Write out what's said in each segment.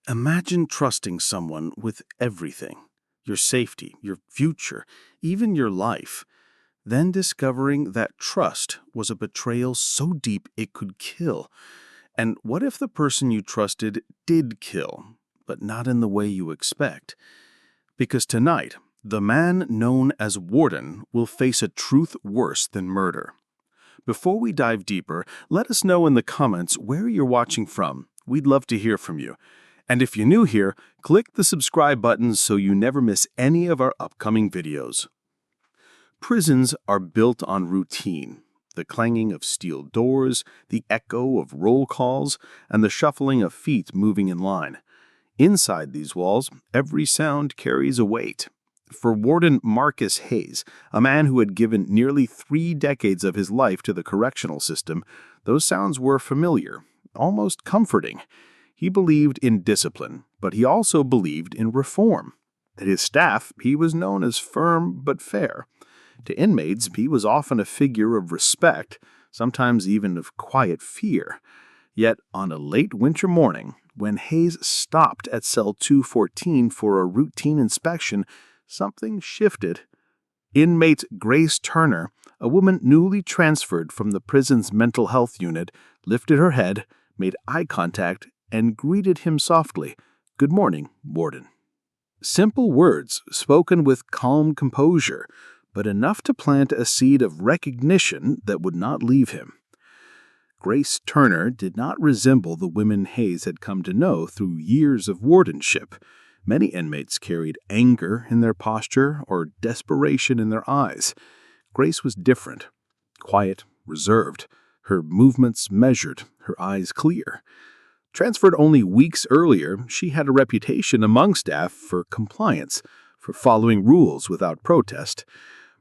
Imagine trusting someone with everything, your safety, your future, even your life, then discovering that trust was a betrayal so deep it could kill. And what if the person you trusted did kill, but not in the way you expect? Because tonight, the man known as Warden will face a truth worse than murder. Before we dive deeper, let us know in the comments where you're watching from. We'd love to hear from you. And if you're new here, click the subscribe button so you never miss any of our upcoming videos. Prisons are built on routine. The clanging of steel doors, the echo of roll calls, and the shuffling of feet moving in line. Inside these walls, every sound carries a weight. For Warden Marcus Hayes, a man who had given nearly 3 decades of his life to the correctional system, those sounds were familiar, almost comforting. He believed in discipline, but he also believed in reform. To his staff, he was known as firm but fair. To inmates, he was often a figure of respect, sometimes even of quiet fear. Yet, on a late winter morning, when Hayes stopped at cell 214 for a routine inspection, something shifted. Inmate Grace Turner, a woman newly transferred from the prison's mental health unit, lifted her head, made eye contact, and greeted him softly. "Good morning, Warden." Simple words, spoken with calm composure, but enough to plant a seed of recognition that would not leave him. Grace Turner did not resemble the women Hayes had come to know through years of wardenship. Many inmates carried anger in their posture or desperation in their eyes. Grace was different, quiet, reserved, her movements measured, her eyes clear. Transferred only weeks earlier, she had a reputation among staff for compliance, for following rules without protest.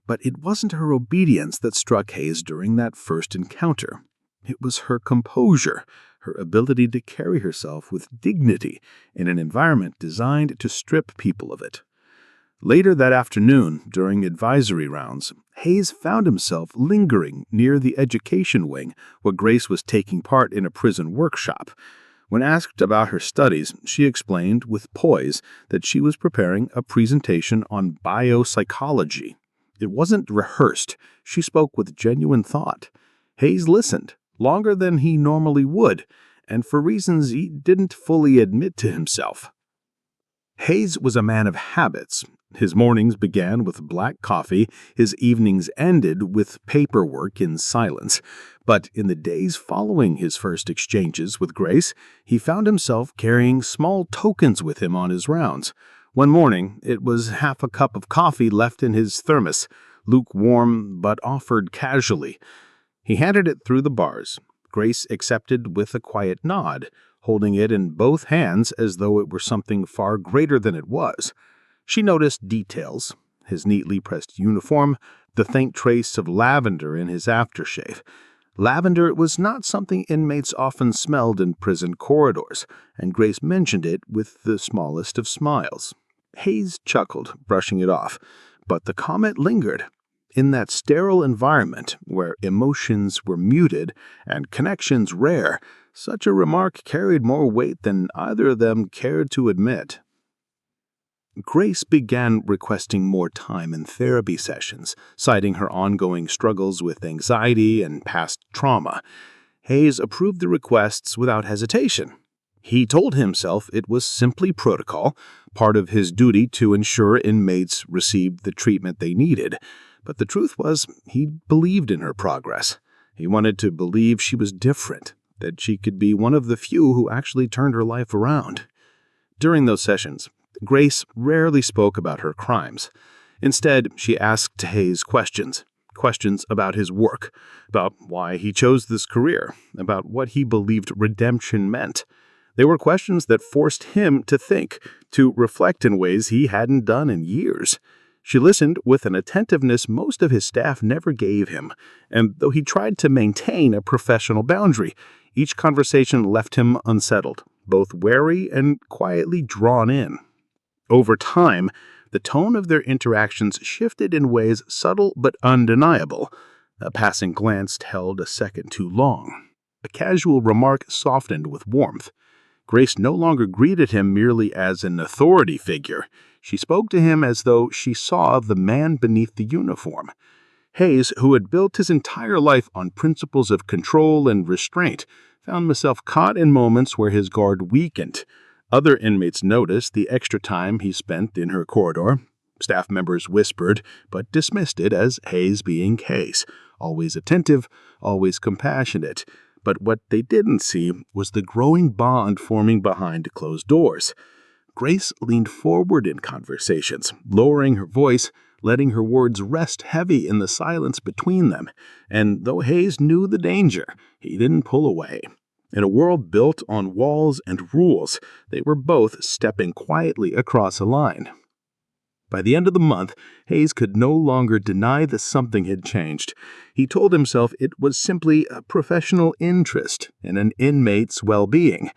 But it wasn't her obedience that struck Hayes during that first encounter. It was her composure, her ability to carry herself with dignity in an environment designed to strip people of it. Later that afternoon, during advisory rounds, Hayes found himself lingering near the education wing where Grace was taking part in a prison workshop. When asked about her studies, she explained with poise that she was preparing a presentation on biopsychology. It wasn't rehearsed. She spoke with genuine thought. Hayes listened, longer than he normally would, and for reasons he didn't fully admit to himself. Hayes was a man of habits. His mornings began with black coffee, his evenings ended with paperwork in silence. But in the days following his first exchanges with Grace, he found himself carrying small tokens with him on his rounds. One morning, it was half a cup of coffee left in his thermos, lukewarm but offered casually. He handed it through the bars. Grace accepted with a quiet nod, holding it in both hands as though it were something far greater than it was. She noticed details, his neatly pressed uniform, the faint trace of lavender in his aftershave. Lavender was not something inmates often smelled in prison corridors, and Grace mentioned it with the smallest of smiles. Hayes chuckled, brushing it off, but the comment lingered. In that sterile environment, where emotions were muted and connections rare, such a remark carried more weight than either of them cared to admit. Grace began requesting more time in therapy sessions, citing her ongoing struggles with anxiety and past trauma. Hayes approved the requests without hesitation. He told himself it was simply protocol, part of his duty to ensure inmates received the treatment they needed. But the truth was, he believed in her progress. He wanted to believe she was different, that she could be one of the few who actually turned her life around. During those sessions, Grace rarely spoke about her crimes. Instead, she asked Hayes questions about his work, about why he chose this career, about what he believed redemption meant. They were questions that forced him to think, to reflect in ways he hadn't done in years. She listened with an attentiveness most of his staff never gave him, and though he tried to maintain a professional boundary, each conversation left him unsettled, both wary and quietly drawn in. Over time, the tone of their interactions shifted in ways subtle but undeniable. A passing glance held a second too long. A casual remark softened with warmth. Grace no longer greeted him merely as an authority figure. She spoke to him as though she saw the man beneath the uniform. Hayes, who had built his entire life on principles of control and restraint, found himself caught in moments where his guard weakened. Other inmates noticed the extra time he spent in her corridor. Staff members whispered, but dismissed it as Hayes being Hayes, always attentive, always compassionate. But what they didn't see was the growing bond forming behind closed doors. Grace leaned forward in conversations, lowering her voice, letting her words rest heavy in the silence between them. And though Hayes knew the danger, he didn't pull away. In a world built on walls and rules, they were both stepping quietly across a line. By the end of the month, Hayes could no longer deny that something had changed. He told himself it was simply a professional interest in an inmate's well-being.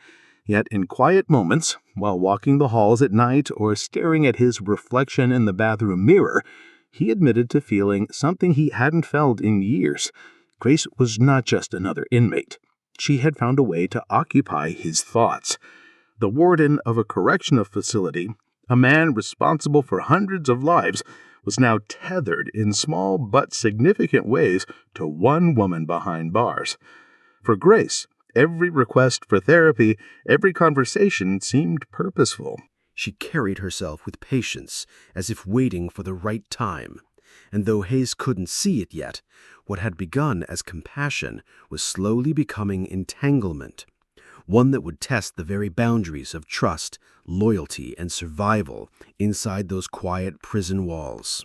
Yet in quiet moments, while walking the halls at night or staring at his reflection in the bathroom mirror, he admitted to feeling something he hadn't felt in years. Grace was not just another inmate. She had found a way to occupy his thoughts. The warden of a correctional facility, a man responsible for hundreds of lives, was now tethered in small but significant ways to one woman behind bars. For Grace, every request for therapy, every conversation seemed purposeful. She carried herself with patience, as if waiting for the right time. And though Hayes couldn't see it yet, what had begun as compassion was slowly becoming entanglement, one that would test the very boundaries of trust, loyalty, and survival inside those quiet prison walls.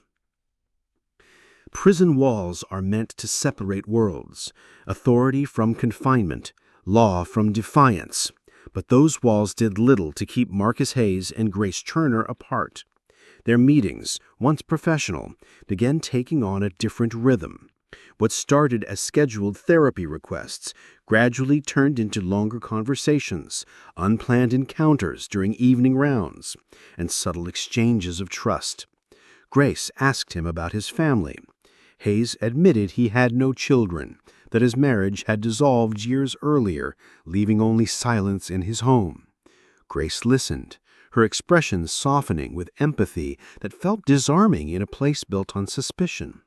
Prison walls are meant to separate worlds, authority from confinement, law from defiance. But those walls did little to keep Marcus Hayes and Grace Turner apart. Their meetings, once professional, began taking on a different rhythm. What started as scheduled therapy requests gradually turned into longer conversations, unplanned encounters during evening rounds, and subtle exchanges of trust. Grace asked him about his family. Hayes admitted he had no children, that his marriage had dissolved years earlier, leaving only silence in his home. Grace listened, her expression softening with empathy that felt disarming in a place built on suspicion.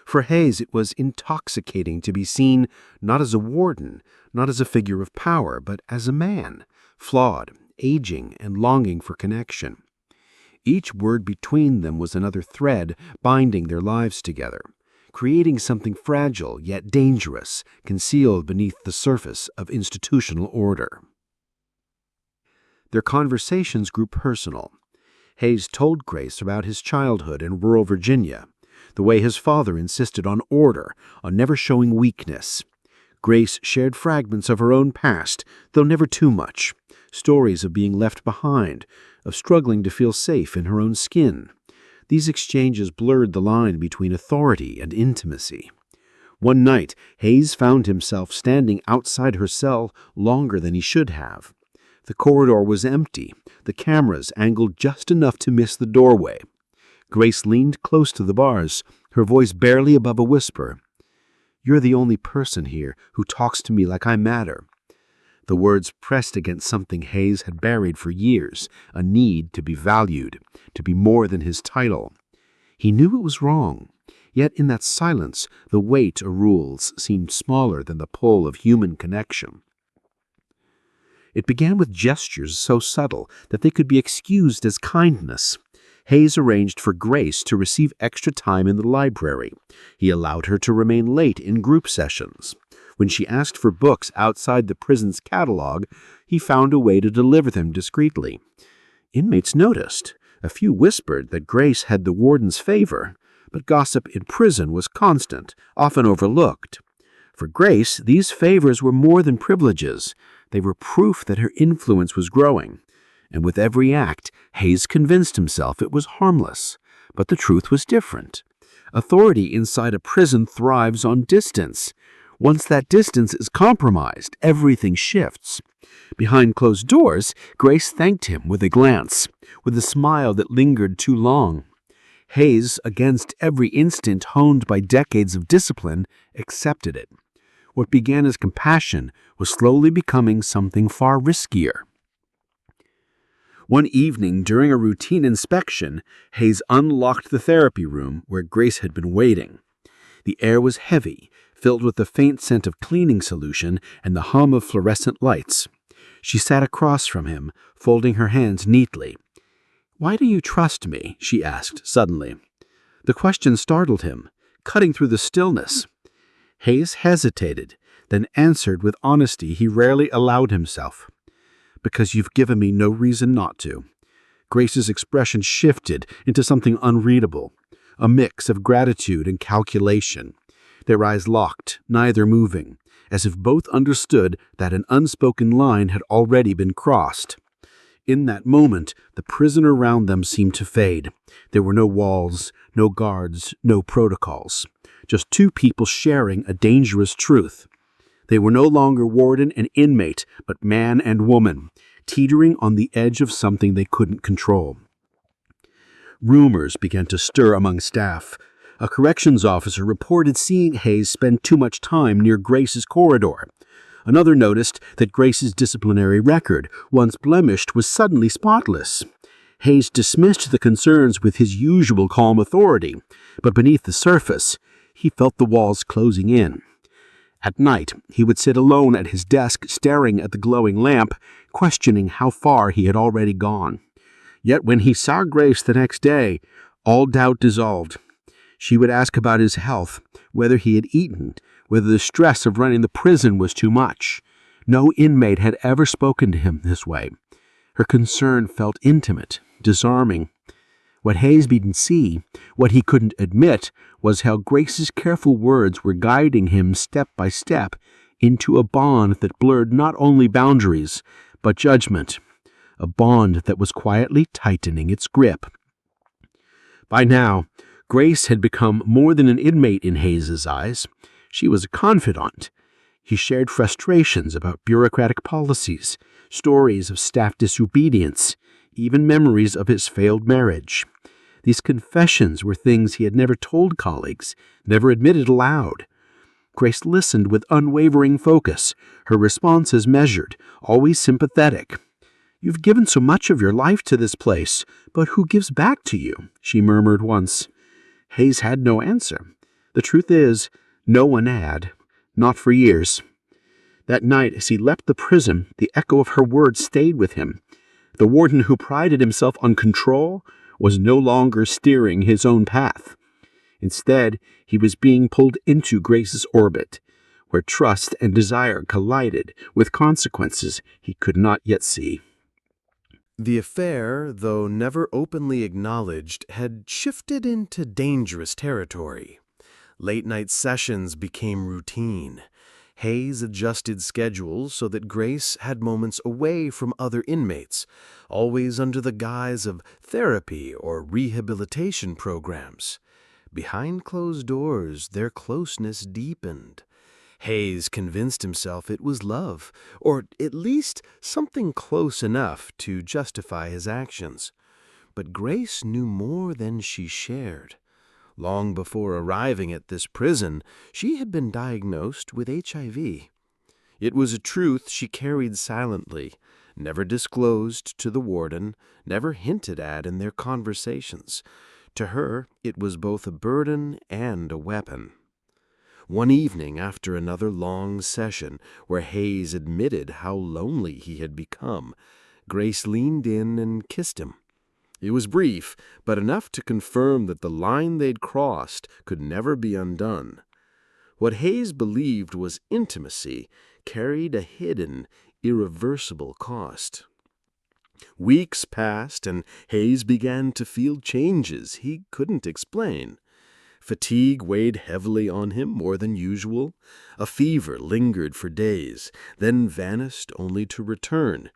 For Hayes, it was intoxicating to be seen not as a warden, not as a figure of power, but as a man, flawed, aging, and longing for connection. Each word between them was another thread binding their lives together, creating something fragile yet dangerous, concealed beneath the surface of institutional order. Their conversations grew personal. Hayes told Grace about his childhood in rural Virginia, the way his father insisted on order, on never showing weakness. Grace shared fragments of her own past, though never too much, stories of being left behind, of struggling to feel safe in her own skin. These exchanges blurred the line between authority and intimacy. One night, Hayes found himself standing outside her cell longer than he should have. The corridor was empty, the cameras angled just enough to miss the doorway. Grace leaned close to the bars, her voice barely above a whisper. "You're the only person here who talks to me like I matter." The words pressed against something Hayes had buried for years, a need to be valued, to be more than his title. He knew it was wrong, yet in that silence the weight of rules seemed smaller than the pull of human connection. It began with gestures so subtle that they could be excused as kindness. Hayes arranged for Grace to receive extra time in the library. He allowed her to remain late in group sessions. When she asked for books outside the prison's catalog, he found a way to deliver them discreetly. Inmates noticed. A few whispered that Grace had the warden's favor, but gossip in prison was constant, often overlooked. For Grace, these favors were more than privileges. They were proof that her influence was growing. And with every act, Hayes convinced himself it was harmless. But the truth was different. Authority inside a prison thrives on distance. Once that distance is compromised, everything shifts. Behind closed doors, Grace thanked him with a glance, with a smile that lingered too long. Hayes, against every instinct honed by decades of discipline, accepted it. What began as compassion was slowly becoming something far riskier. One evening, during a routine inspection, Hayes unlocked the therapy room where Grace had been waiting. The air was heavy, filled with the faint scent of cleaning solution and the hum of fluorescent lights. She sat across from him, folding her hands neatly. "Why do you trust me?" she asked suddenly. The question startled him, cutting through the stillness. Hayes hesitated, then answered with honesty he rarely allowed himself. "Because you've given me no reason not to." Grace's expression shifted into something unreadable, a mix of gratitude and calculation. Their eyes locked, neither moving, as if both understood that an unspoken line had already been crossed. In that moment, the prison around them seemed to fade. There were no walls, no guards, no protocols. Just two people sharing a dangerous truth. They were no longer warden and inmate, but man and woman, teetering on the edge of something they couldn't control. Rumors began to stir among staff. A corrections officer reported seeing Hayes spend too much time near Grace's corridor. Another noticed that Grace's disciplinary record, once blemished, was suddenly spotless. Hayes dismissed the concerns with his usual calm authority, but beneath the surface, he felt the walls closing in. At night, he would sit alone at his desk staring at the glowing lamp, questioning how far he had already gone. Yet when he saw Grace the next day, all doubt dissolved. She would ask about his health, whether he had eaten, whether the stress of running the prison was too much. No inmate had ever spoken to him this way. Her concern felt intimate, disarming. What Hayes didn't see, what he couldn't admit, was how Grace's careful words were guiding him step by step into a bond that blurred not only boundaries, but judgment. A bond that was quietly tightening its grip. By now, Grace had become more than an inmate in Hayes's eyes. She was a confidant. He shared frustrations about bureaucratic policies, stories of staff disobedience, even memories of his failed marriage. These confessions were things he had never told colleagues, never admitted aloud. Grace listened with unwavering focus, her responses measured, always sympathetic. "You've given so much of your life to this place, but who gives back to you?" she murmured once. Hayes had no answer. The truth is, no one had. Not for years. That night, as he left the prison, the echo of her words stayed with him. The warden who prided himself on control was no longer steering his own path. Instead, he was being pulled into Grace's orbit, where trust and desire collided with consequences he could not yet see. The affair, though never openly acknowledged, had shifted into dangerous territory. Late-night sessions became routine. Hayes adjusted schedules so that Grace had moments away from other inmates, always under the guise of therapy or rehabilitation programs. Behind closed doors, their closeness deepened. Hayes convinced himself it was love, or at least something close enough to justify his actions. But Grace knew more than she shared. Long before arriving at this prison, she had been diagnosed with HIV. It was a truth she carried silently, never disclosed to the warden, never hinted at in their conversations. To her, it was both a burden and a weapon. One evening, after another long session, where Hayes admitted how lonely he had become, Grace leaned in and kissed him. It was brief, but enough to confirm that the line they'd crossed could never be undone. What Hayes believed was intimacy carried a hidden, irreversible cost. Weeks passed, and Hayes began to feel changes he couldn't explain. Fatigue weighed heavily on him more than usual. A fever lingered for days, then vanished only to return.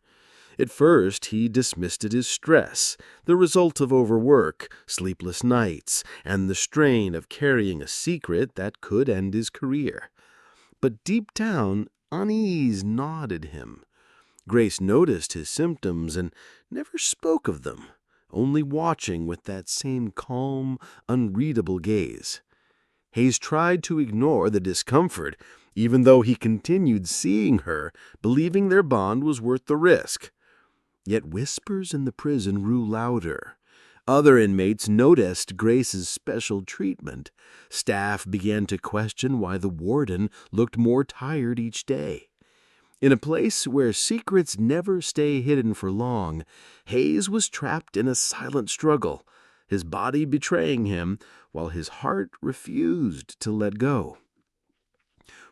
At first, he dismissed it as stress, the result of overwork, sleepless nights, and the strain of carrying a secret that could end his career. But deep down, unease gnawed him. Grace noticed his symptoms and never spoke of them, only watching with that same calm, unreadable gaze. Hayes tried to ignore the discomfort, even though he continued seeing her, believing their bond was worth the risk. Yet whispers in the prison grew louder. Other inmates noticed Grace's special treatment. Staff began to question why the warden looked more tired each day. In a place where secrets never stay hidden for long, Hayes was trapped in a silent struggle, his body betraying him while his heart refused to let go.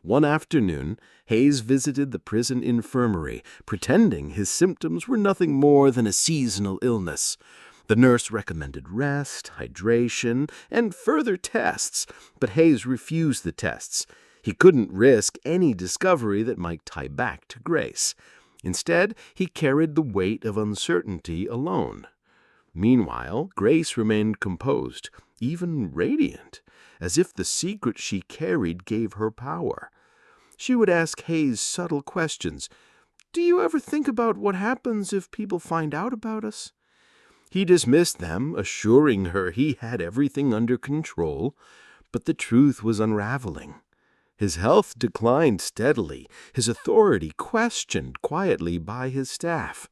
One afternoon, Hayes visited the prison infirmary, pretending his symptoms were nothing more than a seasonal illness. The nurse recommended rest, hydration, and further tests, but Hayes refused the tests. He couldn't risk any discovery that might tie back to Grace. Instead, he carried the weight of uncertainty alone. Meanwhile, Grace remained composed, even radiant, as if the secret she carried gave her power. She would ask Hayes subtle questions. "Do you ever think about what happens if people find out about us?" He dismissed them, assuring her he had everything under control, but the truth was unraveling. His health declined steadily, his authority questioned quietly by his staff.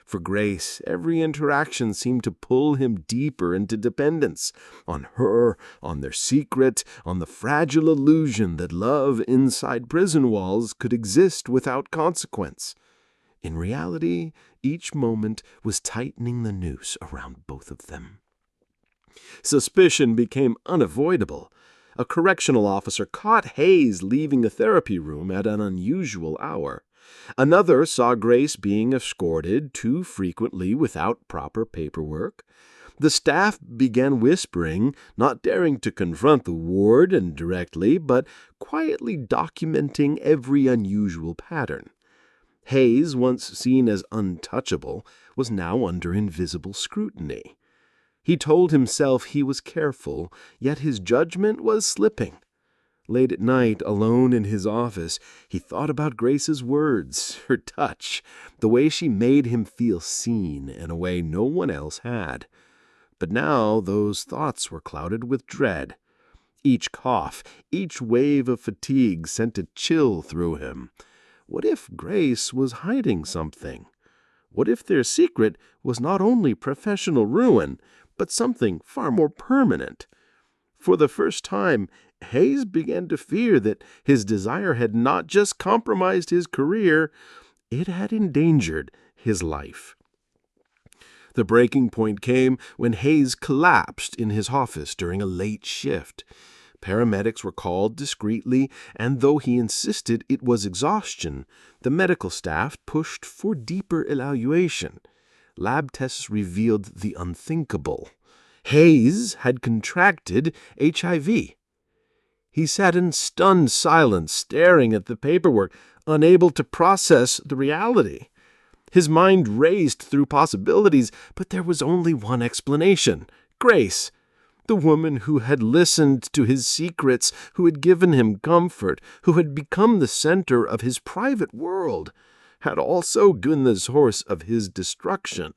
For Grace, every interaction seemed to pull him deeper into dependence on her, on their secret, on the fragile illusion that love inside prison walls could exist without consequence. In reality, each moment was tightening the noose around both of them. Suspicion became unavoidable. A correctional officer caught Hayes leaving a therapy room at an unusual hour. Another saw Grace being escorted too frequently without proper paperwork. The staff began whispering, not daring to confront the warden directly, but quietly documenting every unusual pattern. Hayes, once seen as untouchable, was now under invisible scrutiny. He told himself he was careful, yet his judgment was slipping. Late at night, alone in his office, he thought about Grace's words, her touch, the way she made him feel seen in a way no one else had. But now those thoughts were clouded with dread. Each cough, each wave of fatigue sent a chill through him. What if Grace was hiding something? What if their secret was not only professional ruin, but something far more permanent? For the first time, Hayes began to fear that his desire had not just compromised his career, it had endangered his life. The breaking point came when Hayes collapsed in his office during a late shift. Paramedics were called discreetly, and though he insisted it was exhaustion, the medical staff pushed for deeper evaluation. Lab tests revealed the unthinkable. Hayes had contracted HIV. He sat in stunned silence, staring at the paperwork, unable to process the reality. His mind raced through possibilities, but there was only one explanation: Grace, the woman who had listened to his secrets, who had given him comfort, who had become the center of his private world, had also been the source of his destruction.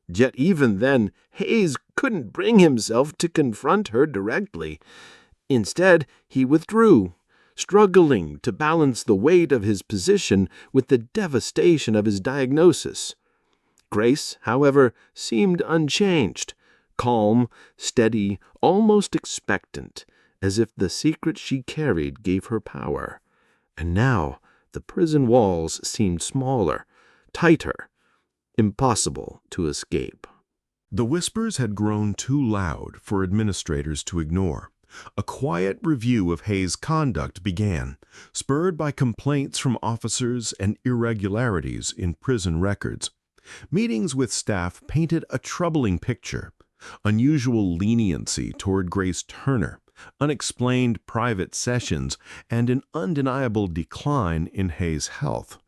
Yet even then, Hayes couldn't bring himself to confront her directly. Instead, he withdrew, struggling to balance the weight of his position with the devastation of his diagnosis. Grace, however, seemed unchanged, calm, steady, almost expectant, as if the secret she carried gave her power. And now the prison walls seemed smaller, tighter, impossible to escape. The whispers had grown too loud for administrators to ignore. A quiet review of Hayes' conduct began, spurred by complaints from officers and irregularities in prison records. Meetings with staff painted a troubling picture: unusual leniency toward Grace Turner, unexplained private sessions, and an undeniable decline in Hayes' health.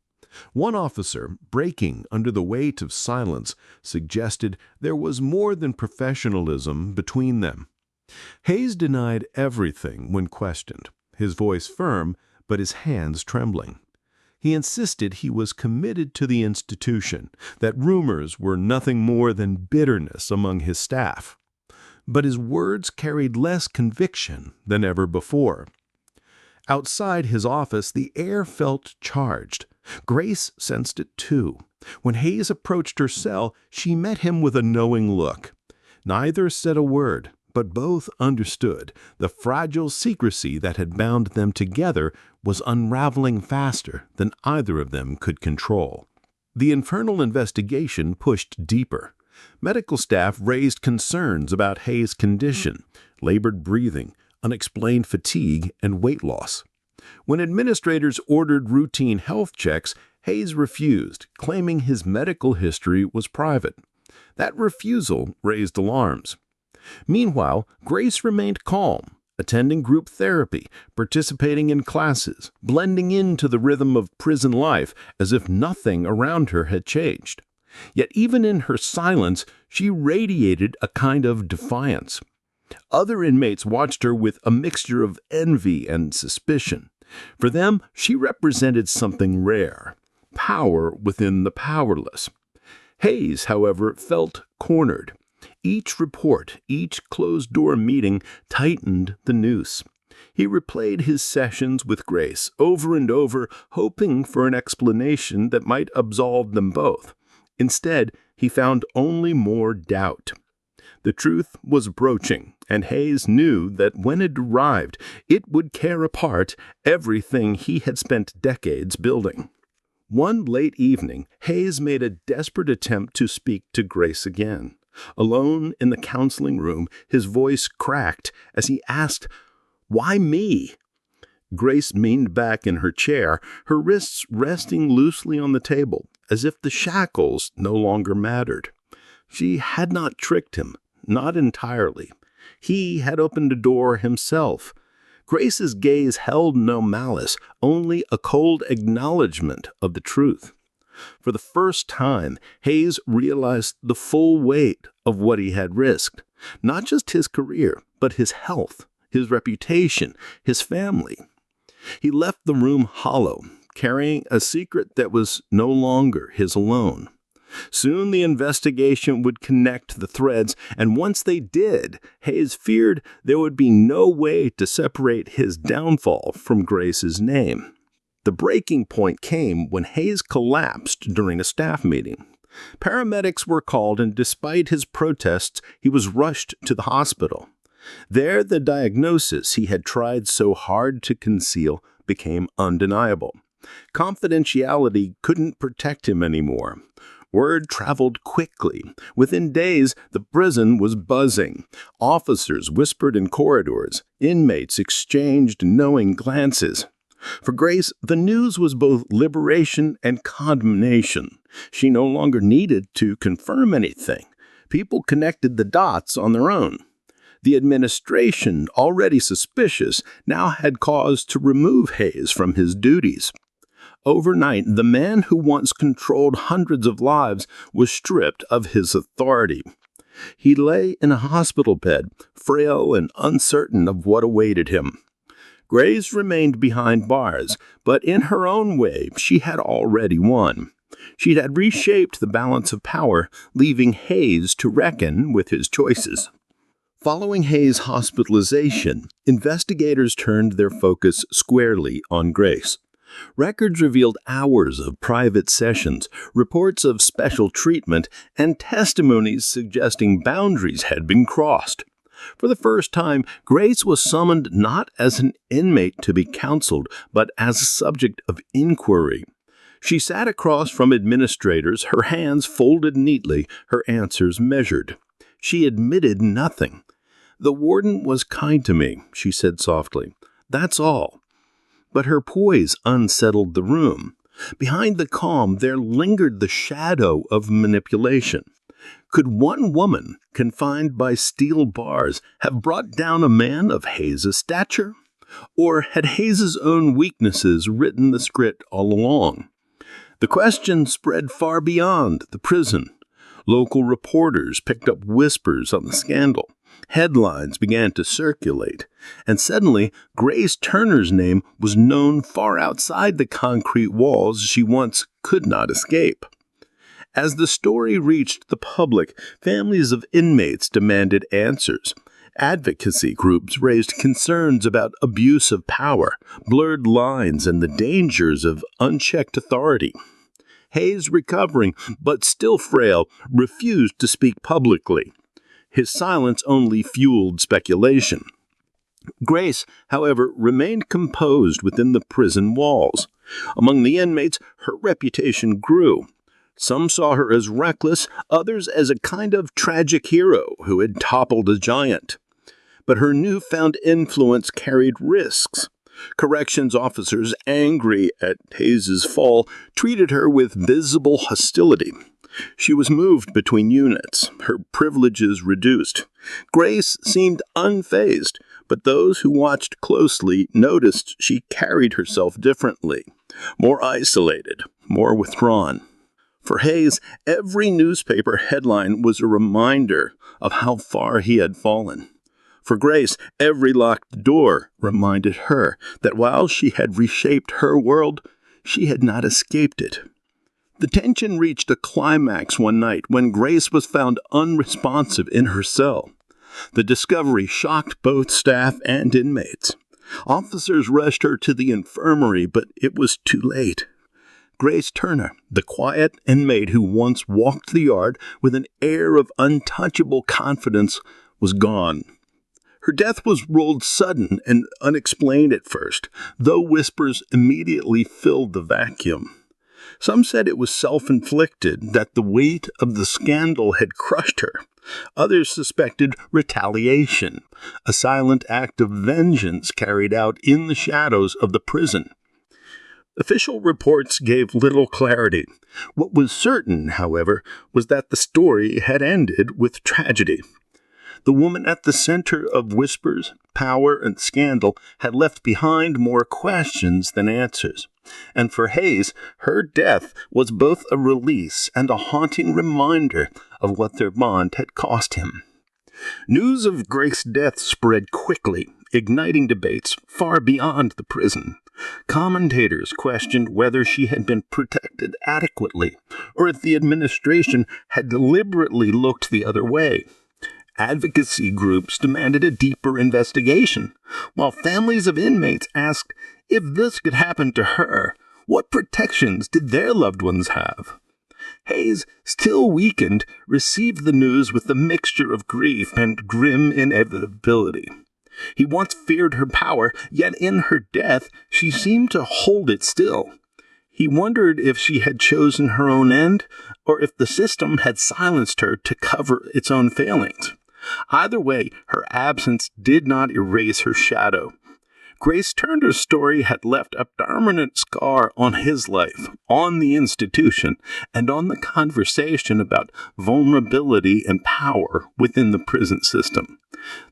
One officer, breaking under the weight of silence, suggested there was more than professionalism between them. Hayes denied everything when questioned, his voice firm but his hands trembling. He insisted he was committed to the institution, that rumors were nothing more than bitterness among his staff. But his words carried less conviction than ever before. Outside his office, the air felt charged. Grace sensed it too. When Hayes approached her cell, she met him with a knowing look. Neither said a word, but both understood the fragile secrecy that had bound them together was unraveling faster than either of them could control. The infernal investigation pushed deeper. Medical staff raised concerns about Hayes' condition, labored breathing, unexplained fatigue, and weight loss. When administrators ordered routine health checks, Hayes refused, claiming his medical history was private. That refusal raised alarms. Meanwhile, Grace remained calm, attending group therapy, participating in classes, blending into the rhythm of prison life as if nothing around her had changed. Yet even in her silence, she radiated a kind of defiance. Other inmates watched her with a mixture of envy and suspicion. For them, she represented something rare, power within the powerless. Hayes, however, felt cornered. Each report, each closed-door meeting tightened the noose. He replayed his sessions with Grace over and over, hoping for an explanation that might absolve them both. Instead, he found only more doubt. The truth was broaching, and Hayes knew that when it arrived, it would tear apart everything he had spent decades building. One late evening, Hayes made a desperate attempt to speak to Grace again. Alone in the counseling room, his voice cracked as he asked, "Why me?" Grace leaned back in her chair, her wrists resting loosely on the table, as if the shackles no longer mattered. She had not tricked him, not entirely. He had opened a door himself. Grace's gaze held no malice, only a cold acknowledgement of the truth. For the first time, Hayes realized the full weight of what he had risked. Not just his career, but his health, his reputation, his family. He left the room hollow, carrying a secret that was no longer his alone. Soon the investigation would connect the threads, and once they did, Hayes feared there would be no way to separate his downfall from Grace's name. The breaking point came when Hayes collapsed during a staff meeting. Paramedics were called, and despite his protests, he was rushed to the hospital. There, the diagnosis he had tried so hard to conceal became undeniable. Confidentiality couldn't protect him anymore. Word traveled quickly. Within days, the prison was buzzing. Officers whispered in corridors. Inmates exchanged knowing glances. For Grace, the news was both liberation and condemnation. She no longer needed to confirm anything. People connected the dots on their own. The administration, already suspicious, now had cause to remove Hayes from his duties. Overnight, the man who once controlled hundreds of lives was stripped of his authority. He lay in a hospital bed, frail and uncertain of what awaited him. Grace remained behind bars, but in her own way, she had already won. She had reshaped the balance of power, leaving Hayes to reckon with his choices. Following Hayes' hospitalization, investigators turned their focus squarely on Grace. Records revealed hours of private sessions, reports of special treatment, and testimonies suggesting boundaries had been crossed. For the first time, Grace was summoned not as an inmate to be counseled, but as a subject of inquiry. She sat across from administrators, her hands folded neatly, her answers measured. She admitted nothing. "The warden was kind to me," she said softly. "That's all." But her poise unsettled the room. Behind the calm, there lingered the shadow of manipulation. Could one woman, confined by steel bars, have brought down a man of Hayes' stature? Or had Hayes' own weaknesses written the script all along? The question spread far beyond the prison. Local reporters picked up whispers on the scandal. Headlines began to circulate, and suddenly Grace Turner's name was known far outside the concrete walls she once could not escape. As the story reached the public, families of inmates demanded answers. Advocacy groups raised concerns about abuse of power, blurred lines, and the dangers of unchecked authority. Hayes, recovering but still frail, refused to speak publicly. His silence only fueled speculation. Grace, however, remained composed within the prison walls. Among the inmates, her reputation grew. Some saw her as reckless, others as a kind of tragic hero who had toppled a giant. But her newfound influence carried risks. Corrections officers, angry at Hayes's fall, treated her with visible hostility. She was moved between units, her privileges reduced. Grace seemed unfazed, but those who watched closely noticed she carried herself differently, more isolated, more withdrawn. For Hayes, every newspaper headline was a reminder of how far he had fallen. For Grace, every locked door reminded her that while she had reshaped her world, she had not escaped it. The tension reached a climax one night when Grace was found unresponsive in her cell. The discovery shocked both staff and inmates. Officers rushed her to the infirmary, but it was too late. Grace Turner, the quiet inmate who once walked the yard with an air of untouchable confidence, was gone. Her death was ruled sudden and unexplained at first, though whispers immediately filled the vacuum. Some said it was self-inflicted, that the weight of the scandal had crushed her. Others suspected retaliation, a silent act of vengeance carried out in the shadows of the prison. Official reports gave little clarity. What was certain, however, was that the story had ended with tragedy. The woman at the center of whispers, power, and scandal had left behind more questions than answers. And for Hayes, her death was both a release and a haunting reminder of what their bond had cost him. News of Grace's death spread quickly, igniting debates far beyond the prison. Commentators questioned whether she had been protected adequately, or if the administration had deliberately looked the other way. Advocacy groups demanded a deeper investigation, while families of inmates asked if this could happen to her, what protections did their loved ones have? Hayes, still weakened, received the news with a mixture of grief and grim inevitability. He once feared her power, yet in her death she seemed to hold it still. He wondered if she had chosen her own end, or if the system had silenced her to cover its own failings. Either way, her absence did not erase her shadow. Grace Turner's story had left a permanent scar on his life, on the institution, and on the conversation about vulnerability and power within the prison system.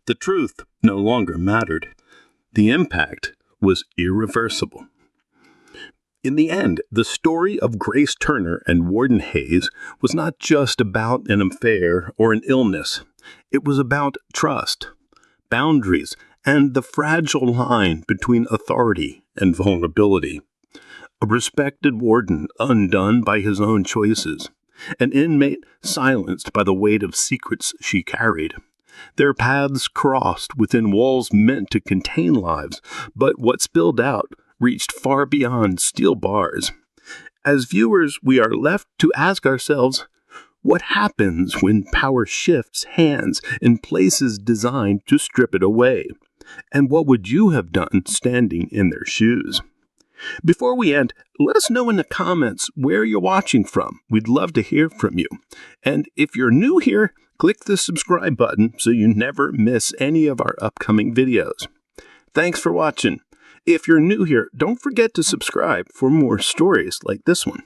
The truth no longer mattered. The impact was irreversible. In the end, the story of Grace Turner and Warden Hayes was not just about an affair or an illness. It was about trust, boundaries, and the fragile line between authority and vulnerability. A respected warden undone by his own choices, an inmate silenced by the weight of secrets she carried. Their paths crossed within walls meant to contain lives, but what spilled out reached far beyond steel bars. As viewers, we are left to ask ourselves, what happens when power shifts hands in places designed to strip it away? And what would you have done standing in their shoes? Before we end, let us know in the comments where you're watching from. We'd love to hear from you. And if you're new here, click the subscribe button so you never miss any of our upcoming videos. Thanks for watching. If you're new here, don't forget to subscribe for more stories like this one.